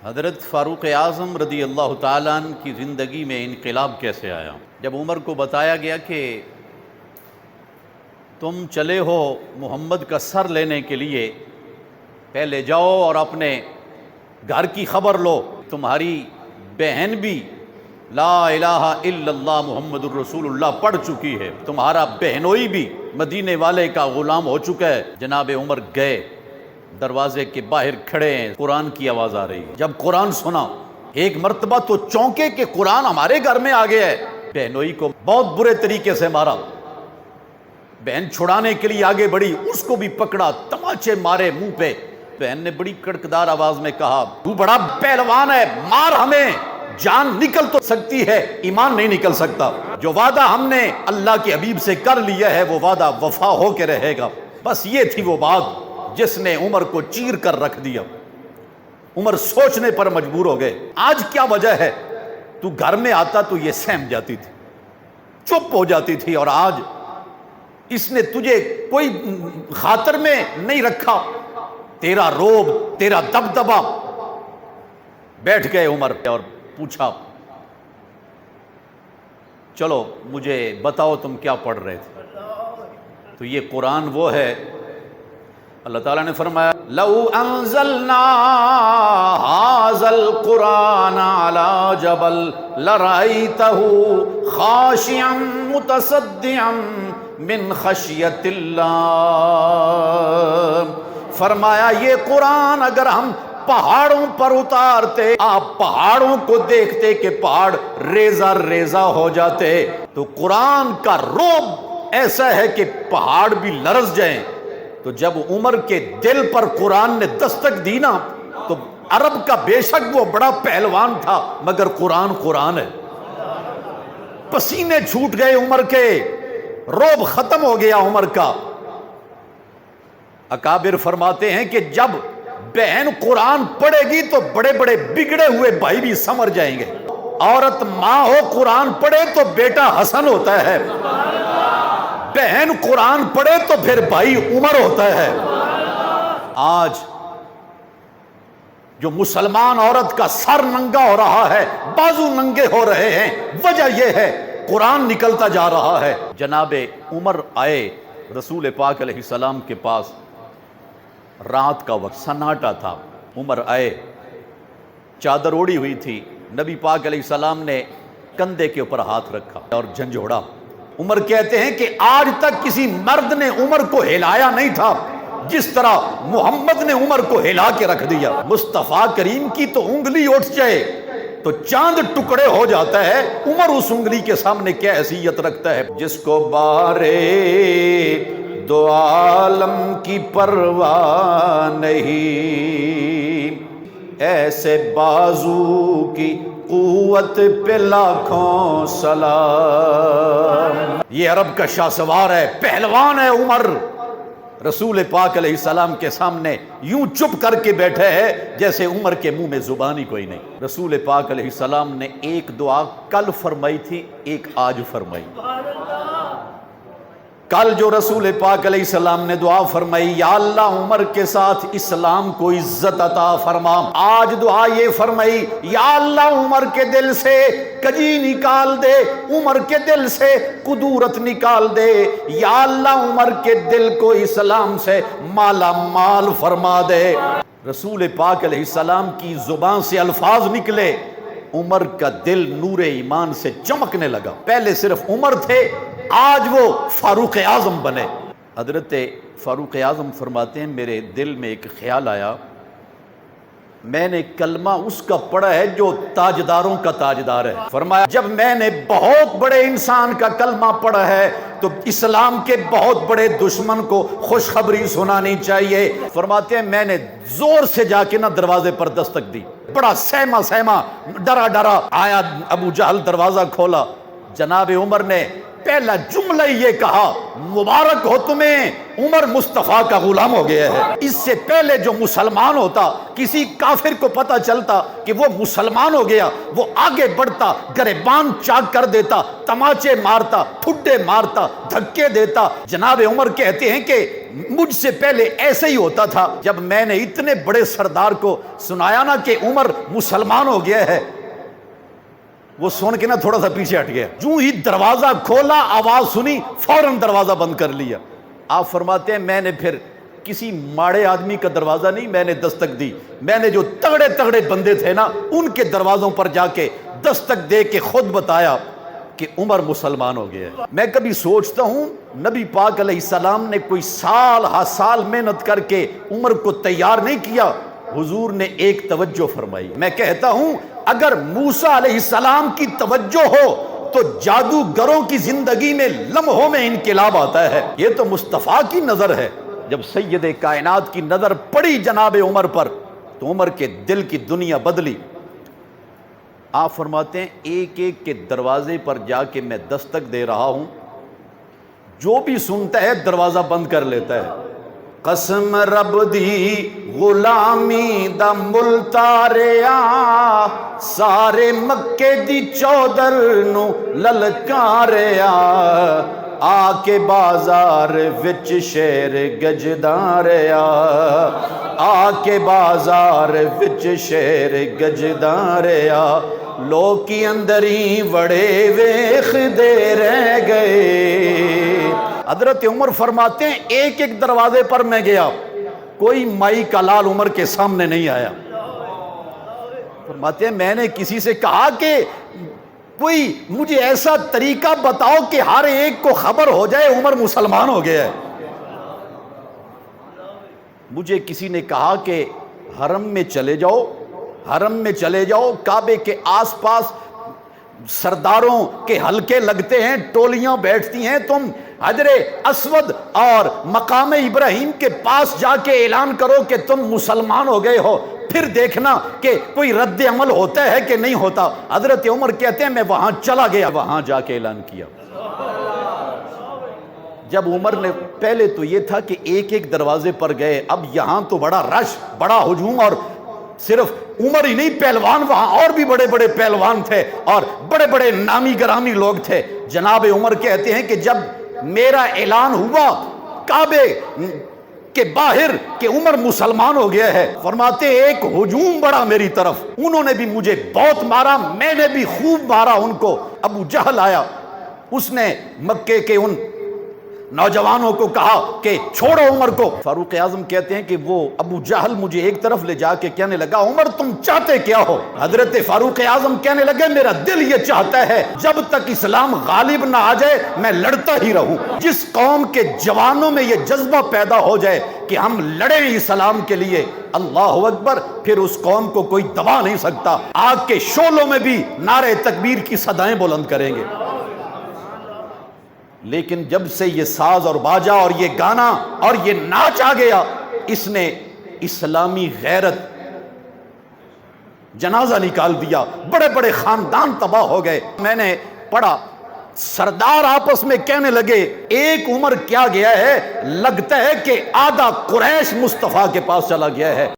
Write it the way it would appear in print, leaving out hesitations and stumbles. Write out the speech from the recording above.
حضرت فاروق اعظم رضی اللہ تعالیٰ عنہ کی زندگی میں انقلاب کیسے آیا؟ جب عمر کو بتایا گیا کہ تم چلے ہو محمد کا سر لینے کے لیے، پہلے جاؤ اور اپنے گھر کی خبر لو، تمہاری بہن بھی لا الہ الا اللہ محمد الرسول اللہ پڑھ چکی ہے، تمہارا بہنوئی بھی مدینے والے کا غلام ہو چکا ہے۔ جناب عمر گئے، دروازے کے باہر کھڑے ہیں، قرآن کی آواز آ رہی ہے۔ جب قرآن سنا ایک مرتبہ تو چونکے کہ قرآن ہمارے گھر میں آ گیا ہے۔ بہنوئی کو بہت برے طریقے سے مارا، بہن چھڑانے کے لیے آگے بڑھی، اس کو بھی پکڑا، تماچے مارے منہ پہ۔ بہن نے بڑی کڑکدار آواز میں کہا، تو بڑا پہلوان ہے، مار ہمیں، جان نکل تو سکتی ہے، ایمان نہیں نکل سکتا۔ جو وعدہ ہم نے اللہ کے حبیب سے کر لیا ہے وہ وعدہ وفا ہو کے رہے گا۔ بس یہ تھی وہ بات جس نے عمر کو چیر کر رکھ دیا۔ عمر سوچنے پر مجبور ہو گئے، آج کیا وجہ ہے؟ تو گھر میں آتا تو یہ سہم جاتی تھی، چپ ہو جاتی تھی، اور آج اس نے تجھے کوئی خاطر میں نہیں رکھا، تیرا روب، تیرا دبدبا۔ بیٹھ گئے عمر اور پوچھا، چلو مجھے بتاؤ تم کیا پڑھ رہے تھے؟ تو یہ قرآن وہ ہے، اللہ تعالیٰ نے فرمایا لَوْ أَنزَلْنَا هَذَا الْقُرْآنَ عَلَى جَبَلٍ لَرَأَيْتَهُ خَاشِعًا مُتَصَدِّعًا مِنْ خَشْيَةِ اللَّهِ۔ فرمایا یہ قرآن اگر ہم پہاڑوں پر اتارتے، آپ پہاڑوں کو دیکھتے کہ پہاڑ ریزہ ریزہ ہو جاتے۔ تو قرآن کا رعب ایسا ہے کہ پہاڑ بھی لرز جائیں۔ تو جب عمر کے دل پر قرآن نے دستک دی نا، تو عرب کا بے شک وہ بڑا پہلوان تھا، مگر قرآن قرآن ہے۔ پسینے چھوٹ گئے عمر کے، رعب ختم ہو گیا عمر کا۔ اکابر فرماتے ہیں کہ جب بہن قرآن پڑھے گی تو بڑے بڑے بگڑے ہوئے بھائی بھی سمر جائیں گے۔ عورت ماں ہو قرآن پڑھے تو بیٹا حسن ہوتا ہے، بہن قرآن پڑھے تو پھر بھائی عمر ہوتا ہے۔ آج جو مسلمان عورت کا سر ننگا ہو رہا ہے، بازو ننگے ہو رہے ہیں، وجہ یہ ہے قرآن نکلتا جا رہا ہے۔ جناب عمر آئے رسول پاک علیہ السلام کے پاس، رات کا وقت، سناٹا تھا۔ عمر آئے، چادر اوڑی ہوئی تھی، نبی پاک علیہ السلام نے کندھے کے اوپر ہاتھ رکھا اور جھنجھوڑا۔ عمر کہتے ہیں کہ آج تک کسی مرد نے عمر کو ہلایا نہیں تھا جس طرح محمد نے عمر کو ہلا کے رکھ دیا۔ مصطفیٰ کریم کی تو انگلی اٹھ جائے تو چاند ٹکڑے ہو جاتا ہے، عمر اس انگلی کے سامنے کیا حیثیت رکھتا ہے؟ جس کو بارے دو عالم کی پرواہ نہیں، ایسے بازو کی قوت پہ لاکھوں سلام۔ یہ عرب کا شاہ سوار ہے، پہلوان ہے عمر۔ رسول پاک علیہ السلام کے سامنے یوں چپ کر کے بیٹھے ہے جیسے عمر کے منہ میں زبان ہی کوئی نہیں۔ رسول پاک علیہ السلام نے ایک دعا کل فرمائی تھی، ایک آج فرمائی۔ کل جو رسول پاک علیہ السلام نے دعا فرمائی، یا اللہ عمر کے ساتھ اسلام کو عزت عطا فرما، آج دعا یہ فرمائی، یا اللہ عمر کے دل سے کجی نکال دے، عمر کے دل سے قدورت نکال دے، یا اللہ عمر کے دل کو اسلام سے مالا مال فرما دے۔ رسول پاک علیہ السلام کی زبان سے الفاظ نکلے، عمر کا دل نور ایمان سے چمکنے لگا۔ پہلے صرف عمر تھے، آج وہ فاروق اعظم بنے۔ حضرت فاروق اعظم فرماتے ہیں میرے دل میں ایک خیال آیا، میں نے کلمہ اس کا پڑھا ہے جو تاجداروں کا تاجدار ہے۔ فرمایا جب میں نے بہت بڑے انسان کا کلمہ پڑھا ہے تو اسلام کے بہت بڑے دشمن کو خوشخبری سنانی چاہیے۔ فرماتے ہیں میں نے زور سے جا کے نا دروازے پر دستک دی، بڑا سہما سہما ڈرا ڈرا آیا، ابو جہل دروازہ کھولا، جناب عمر نے پہلا جملہ یہ کہا مبارک ہو تمہیں، عمر مصطفیٰ کا غلام ہو گیا ہے۔ اس سے پہلے جو مسلمان ہوتا، کسی کافر کو پتا چلتا کہ وہ مسلمان ہو گیا، وہ آگے بڑھتا، گریبان چاک کر دیتا، تماچے مارتا، ٹھڈے مارتا، دھکے دیتا۔ جناب عمر کہتے ہیں کہ مجھ سے پہلے ایسے ہی ہوتا تھا۔ جب میں نے اتنے بڑے سردار کو سنایا نا کہ عمر مسلمان ہو گیا ہے، وہ سن کے نا تھوڑا سا پیچھے ہٹ گیا۔ جو ہی دروازہ کھولا، آواز سنی، فوراً دروازہ بند کر لیا۔ آپ فرماتے ہیں میں نے پھر کسی ماڑے آدمی کا دروازہ نہیں، میں نے دستک دی، میں نے جو تگڑے تگڑے بندے تھے نا ان کے دروازوں پر جا کے دستک دے کے خود بتایا کہ عمر مسلمان ہو گیا ہے۔ میں کبھی سوچتا ہوں نبی پاک علیہ السلام نے کوئی سال ہا سال محنت کر کے عمر کو تیار نہیں کیا، حضور نے ایک توجہ فرمائی۔ میں کہتا ہوں اگر موسیٰ علیہ السلام کی توجہ ہو تو جادوگروں کی زندگی میں لمحوں میں انقلاب آتا ہے۔ یہ تو مصطفیٰ کی نظر ہے۔ جب سید کائنات کی نظر پڑی جناب عمر پر تو عمر کے دل کی دنیا بدلی۔ آپ فرماتے ہیں ایک ایک کے دروازے پر جا کے میں دستک دے رہا ہوں، جو بھی سنتا ہے دروازہ بند کر لیتا ہے۔ قسم رب دی غلامی دا ملتاریا، سارے مکے دی چودر نو للکاریا، آ کے بازار وچ شیر گجداریا، آ کے بازار وچ شیر گجداریا، لوکی اندری وڑے ویخ دے رہ گئے۔ حضرت عمر فرماتے ہیں ایک ایک دروازے پر میں گیا، کوئی مائی کا لال عمر کے سامنے نہیں آیا۔ فرماتے ہیں میں نے کسی سے کہا کہ کوئی مجھے ایسا طریقہ بتاؤ کہ ہر ایک کو خبر ہو جائے عمر مسلمان ہو گیا ہے۔ مجھے کسی نے کہا کہ حرم میں چلے جاؤ، حرم میں چلے جاؤ، کعبے کے آس پاس سرداروں کے حلقے لگتے ہیں، ٹولیاں بیٹھتی ہیں، تم حجر اسود اور مقام ابراہیم کے پاس جا کے اعلان کرو کہ تم مسلمان ہو گئے ہو، پھر دیکھنا کہ کوئی رد عمل ہوتا ہے کہ نہیں ہوتا۔ حضرت عمر کہتے ہیں میں وہاں چلا گیا، وہاں جا کے اعلان کیا۔ جب عمر نے پہلے تو یہ تھا کہ ایک ایک دروازے پر گئے، اب یہاں تو بڑا رش، بڑا ہجوم، اور صرف عمر ہی نہیں پہلوان، وہاں اور بھی بڑے بڑے پہلوان تھے اور بڑے بڑے نامی گرامی لوگ تھے۔ جناب عمر کہتے ہیں کہ جب میرا اعلان ہوا کعبے کے باہر کہ عمر مسلمان ہو گیا ہے، فرماتے ایک ہجوم بڑا میری طرف، انہوں نے بھی مجھے بہت مارا، میں نے بھی خوب مارا ان کو۔ ابو جہل آیا، اس نے مکے کے ان نوجوانوں کو کہا کہ چھوڑو عمر کو۔ فاروق اعظم کہتے ہیں کہ وہ ابو جہل مجھے ایک طرف لے جا کے کہنے لگا عمر تم چاہتے کیا ہو؟ حضرت فاروق اعظم کہنے لگے میرا دل یہ چاہتا ہے جب تک اسلام غالب نہ آ جائے میں لڑتا ہی رہوں۔ جس قوم کے جوانوں میں یہ جذبہ پیدا ہو جائے کہ ہم لڑیں اسلام کے لیے، اللہ اکبر، پھر اس قوم کو کوئی دبا نہیں سکتا۔ آگ کے شعلوں میں بھی نعرہ تکبیر کی صدائیں بلند کریں گے۔ لیکن جب سے یہ ساز اور باجا اور یہ گانا اور یہ ناچ آ گیا، اس نے اسلامی غیرت جنازہ نکال دیا، بڑے بڑے خاندان تباہ ہو گئے۔ میں نے پڑھا سردار آپس میں کہنے لگے ایک عمر کیا گیا ہے، لگتا ہے کہ آدھا قریش مصطفیٰ کے پاس چلا گیا ہے۔